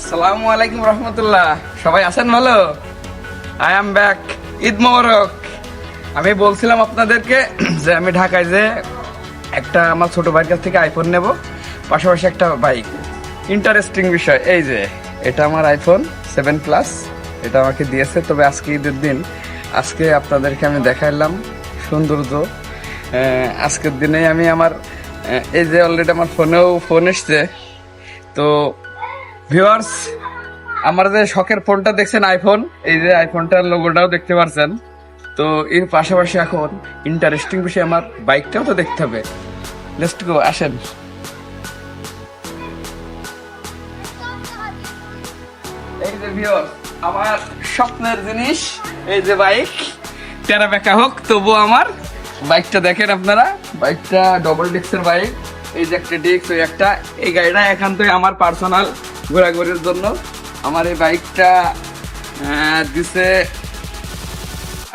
আসসালামু আলাইকুম রহমতুল্লাহ। সবাই আছেন ভালো? I am back. ঈদ মোবারক। আমি বলছিলাম আপনাদেরকে যে আমি ঢাকায় যে একটা আমার ছোট ভাইয়ের কাছ থেকে আইফোন নেব, পাশাপাশি একটা বাইক। ইন্টারেস্টিং বিষয়, এই যে এটা আমার আইফোন 7 প্লাস, এটা আমাকে দিয়েছে। তবে আজকে ঈদের দিন, আজকে আপনাদেরকে আমি দেখাইলাম সৌন্দর্য। আজকের দিনে আমি আমার এই যে অলরেডি আমার ফোনেও ফোন এসছে। তো ভিউয়ার্স, আমার যে শখের ফোনটা দেখছেন আইফোন, এই যে আইফোনটার লোগোটাও দেখতে পাচ্ছেন। তো এর পাশাপাশি এখন ইন্টারেস্টিং বিষয় আমার বাইকটাও তো দেখতে হবে। লেটস গো, আসেন। এই যে ভিউয়ার্স, আমার স্বপ্নের জিনিস, এই যে বাইক, টেরা বেঁকা হোক তবু আমার বাইকটা দেখেন আপনারা। বাইকটা ডবল ডিস্কের বাইক, এই যে একটা ডিস্ক, ওই একটা। এই গাড়িটা একান্তই আমার পার্সোনাল ঘোরাঘুরির জন্য। আমার এই বাইকটা দিছে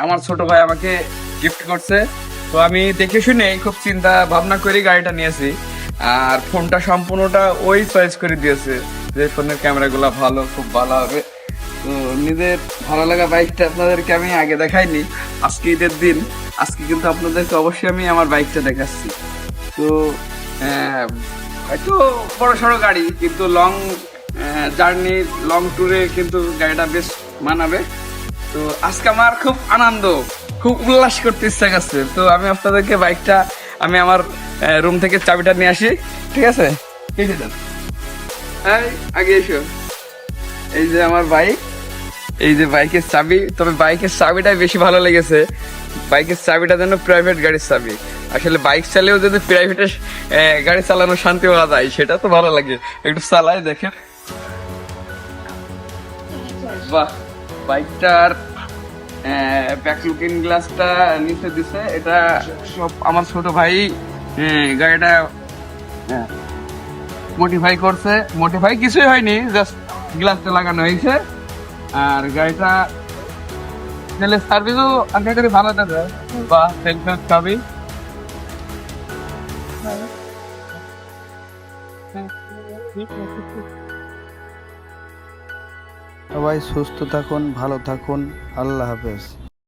আমার ছোট ভাই, আমাকে গিফট করছে। তো আমি দেখে শুনে খুব চিন্তা ভাবনা করে গাড়িটা নিয়েছি। আর ফোনটা সম্পূর্ণটা ওই চয়েস করে দিয়েছে যে ফোনের ক্যামেরাগুলো ভালো, খুব ভালো হবে। তো নিজের ভালো লাগা বাইকটা আপনাদেরকে আমি আগে দেখাইনি। আজকে ঈদের দিন, আজকে কিন্তু আপনাদেরকে অবশ্যই আমি আমার বাইকটা দেখাচ্ছি। তো হয়তো বড় সড়ো গাড়ি, কিন্তু লং জার্নি, লং ট্যুরে কিন্তু গাড়িটা বেশ মানাবে। তো আজকে আমার খুব আনন্দ, খুব উল্লাস করতে ইচ্ছা করছে। তো আমি আপনাদেরকে বাইকটা, আমি আমার রুম থেকে চাবিটা নিয়ে আসি, ঠিক আছে? আগে এসো। এই যে আমার বাইক, এই যে বাইকের চাবি। তবে বাইকের চাবিটাই বেশি ভালো লেগেছে। বাইকের চাবিটা যেন প্রাইভেট গাড়ির চাবি। আসলে বাইক চালিয়েও যদি প্রাইভেটের গাড়ি চালানোর শান্তি পাওয়া যায়, সেটা তো ভালো লাগে। একটু চালাই দেখেন। বাহ, বাইকটার ব্যাক লুকিং গ্লাসটা নিচে দিছে। এটা সব আমার ছোট ভাই গাড়িটা মডিফাই করছে। মডিফাই কিছুই হয়নি, জাস্ট গ্লাসটা লাগানো হয়েছে। আর গাড়িটা সার্ভিসও আশা করি ভালো দেবে। বা সেলফ চাবি। সবাই সুস্থ থাকুন, ভালো থাকুন। আল্লাহ হাফেজ।